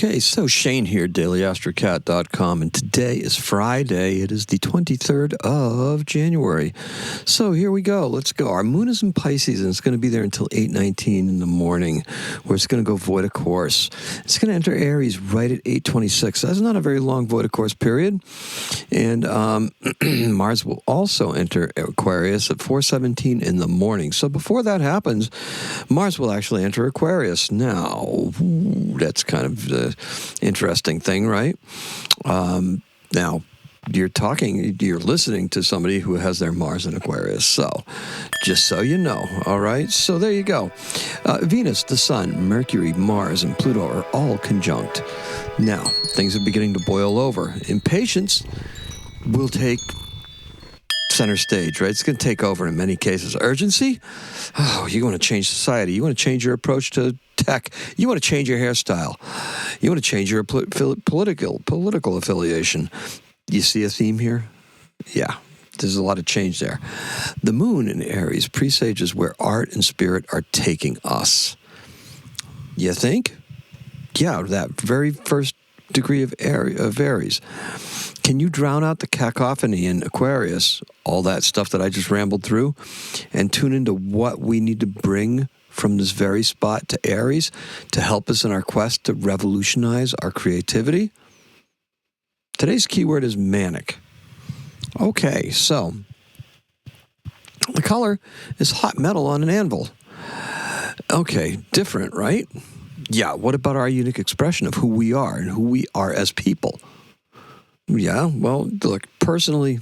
Okay, so Shane here, daily-astrocat.com, and today is Friday. It is the 23rd of January. So here we go. Let's go. Our moon is in Pisces, and it's going to be there until 8:19 in the morning, where it's going to go void of course. It's going to enter Aries right at 8:26. That's not a very long void of course period. And Mars will also enter Aquarius at 4:17 in the morning. So before that happens, Mars will actually enter Aquarius. Now, that's kind of the interesting thing, right? Now, you're listening to somebody who has their Mars in Aquarius. So, just so you know, all right? So there you go. Venus, the Sun, Mercury, Mars, and Pluto are all conjunct. Now, things are beginning to boil over. Impatience will take center stage, right? It's going to take over in many cases. Urgency? Oh, you want to change society. You want to change your approach to tech. You want to change your hairstyle. You want to change your political affiliation. You see a theme here? Yeah, there's a lot of change there. The moon in Aries presages where art and spirit are taking us. You think? Yeah, that very first degree of Aries. Can you drown out the cacophony in Aquarius, all that stuff that I just rambled through, and tune into what we need to bring from this very spot to Aries to help us in our quest to revolutionize our creativity? Today's keyword is manic. Okay, so the color is hot metal on an anvil. Okay, different, right? Yeah, what about our unique expression of who we are and who we are as people? Yeah, well, look, personally,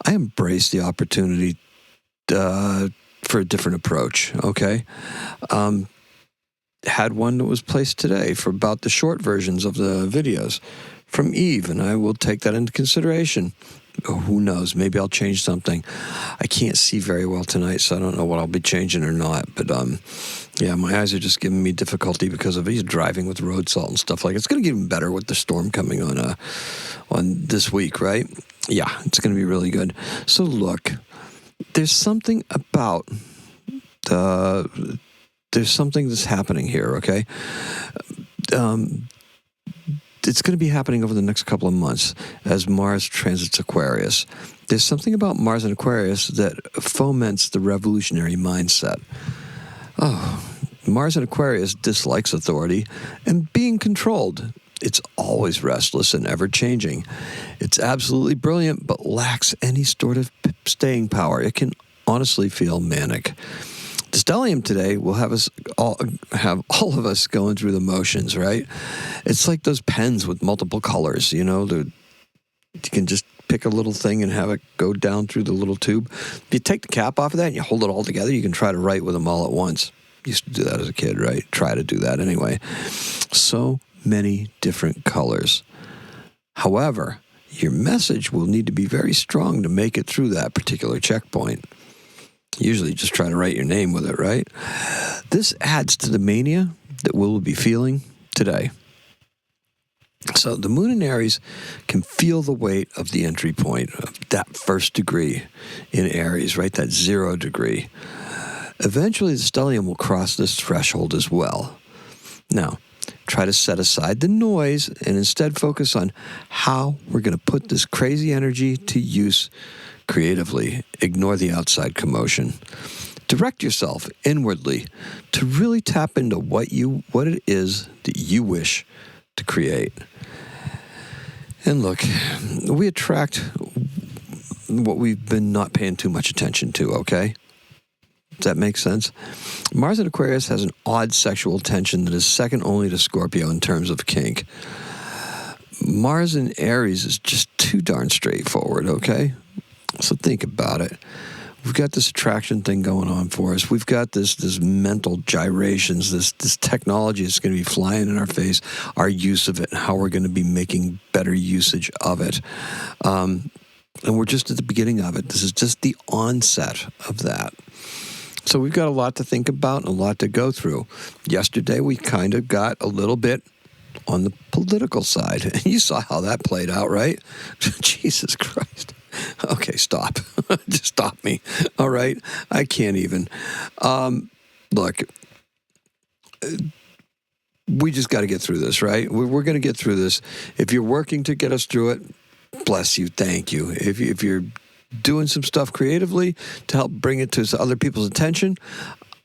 I embrace the opportunity for a different approach, okay? Had one that was placed today for about the short versions of the videos from Eve, and I will take that into consideration. Oh, who knows? Maybe I'll change something. I can't see very well tonight, so I don't know what I'll be changing or not. But, yeah, my eyes are just giving me difficulty because of he's driving with road salt and stuff like that. It's going to get even better with the storm coming on this week, right? Yeah, it's going to be really good. So, look, there's something about there's something that's happening here, okay? It's going to be happening over the next couple of months as Mars transits Aquarius. There's something about Mars and Aquarius that foments the revolutionary mindset. Oh, Mars and Aquarius dislikes authority and being controlled. It's always restless and ever-changing. It's absolutely brilliant, but lacks any sort of staying power. It can honestly feel manic. The Stellium today will have all of us going through the motions, right? It's like those pens with multiple colors, you know. You can just pick a little thing and have it go down through the little tube. If you take the cap off of that and you hold it all together, you can try to write with them all at once. Used to do that as a kid, right? Try to do that anyway. So many different colors. However, your message will need to be very strong to make it through that particular checkpoint. Usually just try to write your name with it, right? This adds to the mania that we'll be feeling today. So the moon in Aries can feel the weight of the entry point of that first degree in Aries, right? That 0 degree. Eventually the stellium will cross this threshold as well. Now, try to set aside the noise and instead focus on how we're going to put this crazy energy to use creatively. Ignore the outside commotion. Direct yourself inwardly to really tap into what it is that you wish to create. And look, we attract what we've been not paying too much attention to, okay? Does that make sense? Mars in Aquarius has an odd sexual tension that is second only to Scorpio in terms of kink. Mars in Aries is just too darn straightforward, okay? So think about it. We've got this attraction thing going on for us. We've got this mental gyrations, this technology that's going to be flying in our face, our use of it, and how we're going to be making better usage of it. And we're just at the beginning of it. This is just the onset of that. So we've got a lot to think about and a lot to go through. Yesterday, we kind of got a little bit on the political side. And you saw how that played out, right? Jesus Christ. Okay, stop. Just stop me. All right? I can't even. Look, we just got to get through this, right? We're going to get through this. If you're working to get us through it, bless you, thank you. If you're doing some stuff creatively to help bring it to other people's attention,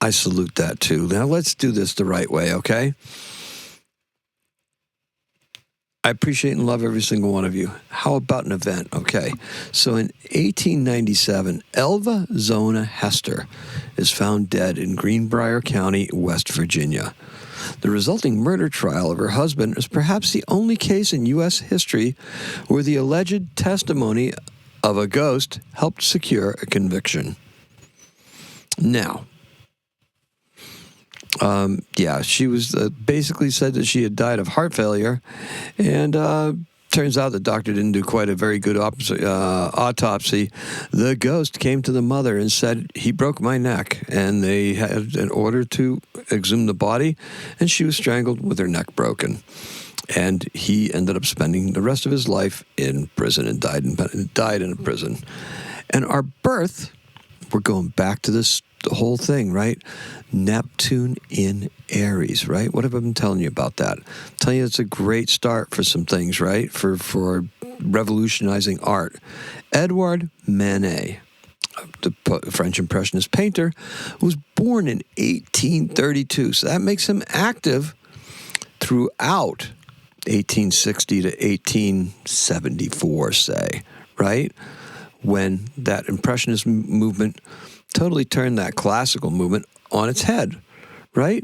I salute that too. Now let's do this the right way, okay? I appreciate and love every single one of you. How about an event? Okay. So in 1897, Elva Zona Hester is found dead in Greenbrier County, West Virginia. The resulting murder trial of her husband is perhaps the only case in U.S. history where the alleged testimony of a ghost helped secure a conviction. Now, she was basically said that she had died of heart failure, and turns out the doctor didn't do quite a very good autopsy. The ghost came to the mother and said, he broke my neck, and they had an order to exhume the body, and she was strangled with her neck broken. And he ended up spending the rest of his life in prison and died in a prison. And our birth, we're going back to this whole thing, right? Neptune in Aries, right? What have I been telling you about that? I'm telling you it's a great start for some things, right? For revolutionizing art. Edouard Manet, the French Impressionist painter, was born in 1832. So that makes him active throughout 1860 to 1874, say, right? When that Impressionist movement totally turned that classical movement on its head, right?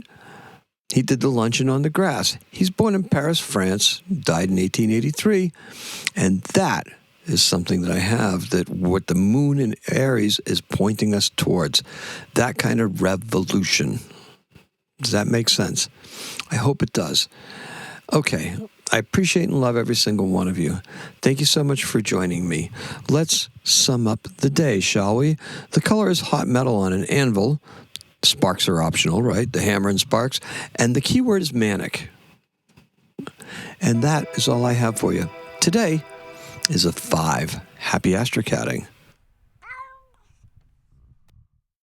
He did the Luncheon on the Grass. He's born in Paris, France, died in 1883, and that is something that I have, that what the moon in Aries is pointing us towards, that kind of revolution. Does that make sense? I hope it does. Okay, I appreciate and love every single one of you. Thank you so much for joining me. Let's sum up the day, shall we? The color is hot metal on an anvil. Sparks are optional, right? The hammer and sparks. And the key word is manic. And that is all I have for you. Today is a 5. Happy astrocatting.